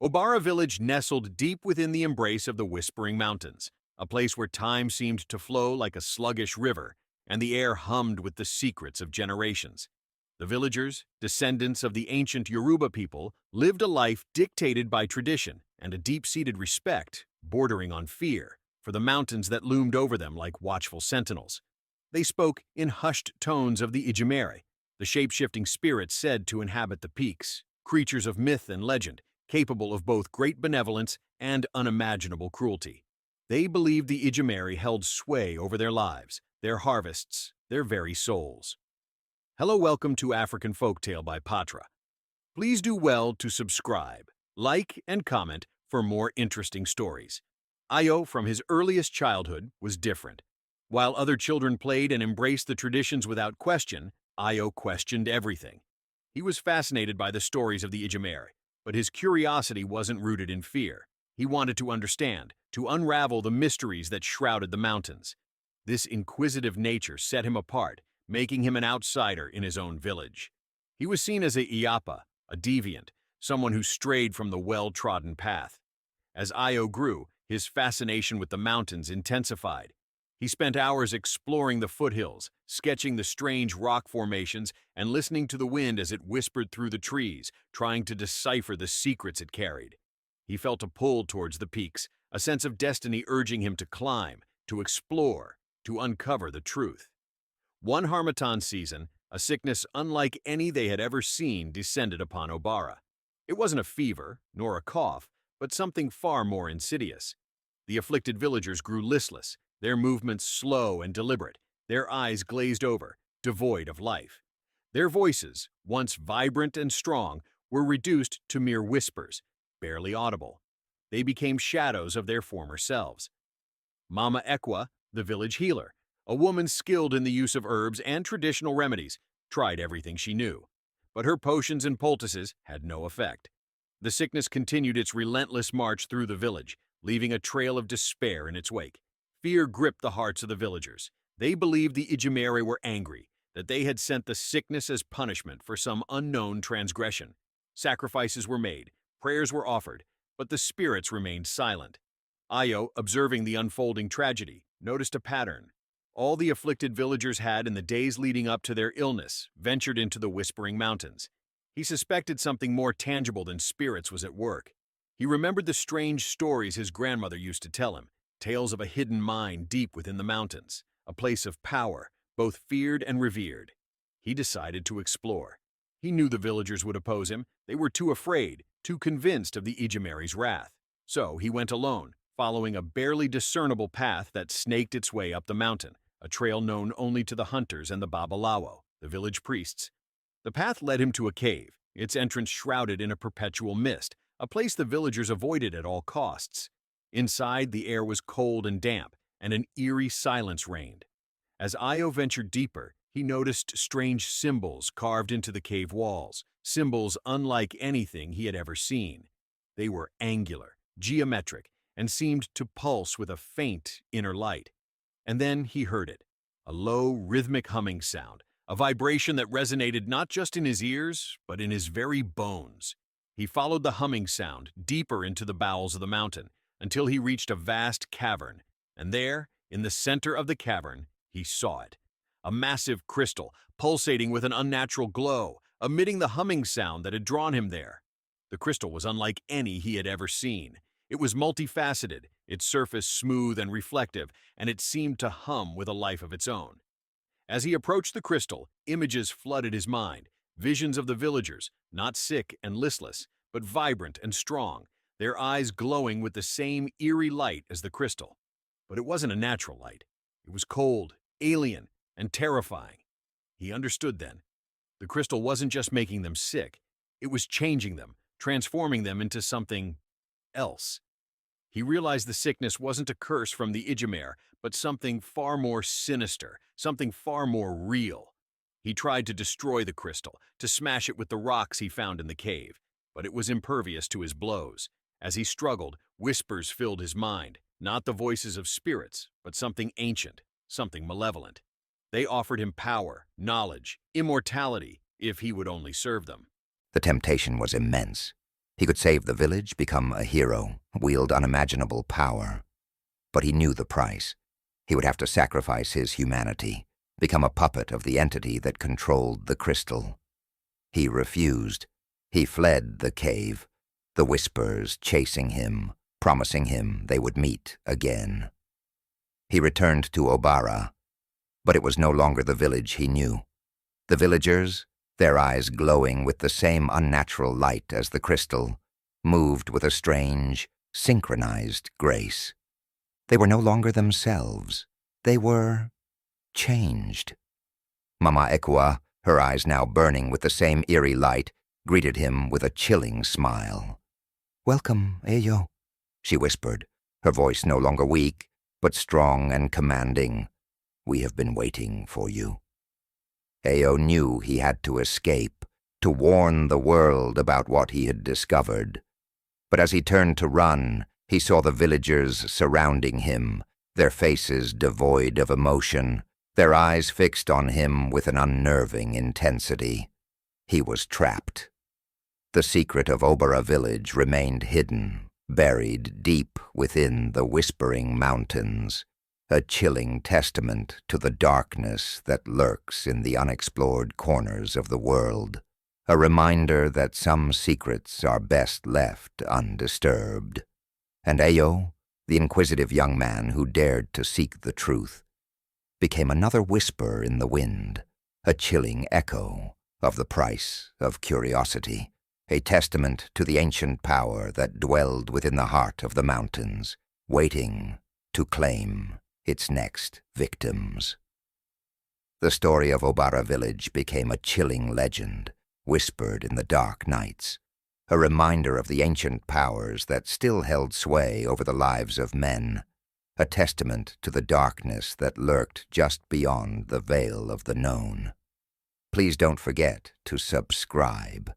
Obara village nestled deep within the embrace of the Whispering Mountains, a place where time seemed to flow like a sluggish river, and the air hummed with the secrets of generations. The villagers, descendants of the ancient Yoruba people, lived a life dictated by tradition and a deep-seated respect, bordering on fear, for the mountains that loomed over them like watchful sentinels. They spoke in hushed tones of the Ijimere, the shape-shifting spirits said to inhabit the peaks, creatures of myth and legend, capable of both great benevolence and unimaginable cruelty. They believed the Ijimere held sway over their lives, their harvests, their very souls. Hello, welcome to African Folktale by Patra. Please do well to subscribe, like, and comment for more interesting stories. Ayo, from his earliest childhood, was different. While other children played and embraced the traditions without question, Ayo questioned everything. He was fascinated by the stories of the Ijimere, but his curiosity wasn't rooted in fear. He wanted to understand, to unravel the mysteries that shrouded the mountains. This inquisitive nature set him apart, making him an outsider in his own village. He was seen as a Iyapa, a deviant, someone who strayed from the well-trodden path. As Ayo grew, his fascination with the mountains intensified. He spent hours exploring the foothills, sketching the strange rock formations, and listening to the wind as it whispered through the trees, trying to decipher the secrets it carried. He felt a pull towards the peaks, a sense of destiny urging him to climb, to explore, to uncover the truth. One Harmattan season, a sickness unlike any they had ever seen descended upon Obara. It wasn't a fever, nor a cough, but something far more insidious. The afflicted villagers grew listless, their movements slow and deliberate, their eyes glazed over, devoid of life. Their voices, once vibrant and strong, were reduced to mere whispers, barely audible. They became shadows of their former selves. Mama Ekwa, the village healer, a woman skilled in the use of herbs and traditional remedies, tried everything she knew. But her potions and poultices had no effect. The sickness continued its relentless march through the village, leaving a trail of despair in its wake. Fear gripped the hearts of the villagers. They believed the Ijimere were angry, that they had sent the sickness as punishment for some unknown transgression. Sacrifices were made, prayers were offered, but the spirits remained silent. Ayo, observing the unfolding tragedy, noticed a pattern. All the afflicted villagers had, in the days leading up to their illness, ventured into the Whispering Mountains. He suspected something more tangible than spirits was at work. He remembered the strange stories his grandmother used to tell him, tales of a hidden mine deep within the mountains, a place of power, both feared and revered. He decided to explore. He knew the villagers would oppose him. They were too afraid, too convinced of the Ijimere's wrath. So he went alone, following a barely discernible path that snaked its way up the mountain, a trail known only to the hunters and the Babalawo, the village priests. The path led him to a cave, its entrance shrouded in a perpetual mist, a place the villagers avoided at all costs. Inside, the air was cold and damp, and an eerie silence reigned. As Ayo ventured deeper, he noticed strange symbols carved into the cave walls, symbols unlike anything he had ever seen. They were angular, geometric, and seemed to pulse with a faint inner light. And then he heard it, a low, rhythmic humming sound, a vibration that resonated not just in his ears, but in his very bones. He followed the humming sound deeper into the bowels of the mountain, until he reached a vast cavern, and there, in the center of the cavern, he saw it. A massive crystal, pulsating with an unnatural glow, emitting the humming sound that had drawn him there. The crystal was unlike any he had ever seen. It was multifaceted, its surface smooth and reflective, and it seemed to hum with a life of its own. As he approached the crystal, images flooded his mind, visions of the villagers, not sick and listless, but vibrant and strong, their eyes glowing with the same eerie light as the crystal. But it wasn't a natural light. It was cold, alien, and terrifying. He understood then. The crystal wasn't just making them sick, it was changing them, transforming them into something else. He realized the sickness wasn't a curse from the Ijimere, but something far more sinister, something far more real. He tried to destroy the crystal, to smash it with the rocks he found in the cave, but it was impervious to his blows. As he struggled, whispers filled his mind, not the voices of spirits, but something ancient, something malevolent. They offered him power, knowledge, immortality, if he would only serve them. The temptation was immense. He could save the village, become a hero, wield unimaginable power. But he knew the price. He would have to sacrifice his humanity, become a puppet of the entity that controlled the crystal. He refused. He fled the cave, the whispers chasing him, promising him they would meet again. He returned to Obara, but it was no longer the village he knew. The villagers, their eyes glowing with the same unnatural light as the crystal, moved with a strange, synchronized grace. They were no longer themselves. They were changed. Mama Ekua, her eyes now burning with the same eerie light, greeted him with a chilling smile. "Welcome, Eyo," she whispered, her voice no longer weak, but strong and commanding. "We have been waiting for you." Eyo knew he had to escape, to warn the world about what he had discovered. But as he turned to run, he saw the villagers surrounding him, their faces devoid of emotion, their eyes fixed on him with an unnerving intensity. He was trapped. The secret of Obara village remained hidden, buried deep within the Whispering Mountains, a chilling testament to the darkness that lurks in the unexplored corners of the world, a reminder that some secrets are best left undisturbed. And Eyo, the inquisitive young man who dared to seek the truth, became another whisper in the wind, a chilling echo of the price of curiosity, a testament to the ancient power that dwelled within the heart of the mountains, waiting to claim its next victims. The story of Obara village became a chilling legend, whispered in the dark nights, a reminder of the ancient powers that still held sway over the lives of men, a testament to the darkness that lurked just beyond the veil of the known. Please don't forget to subscribe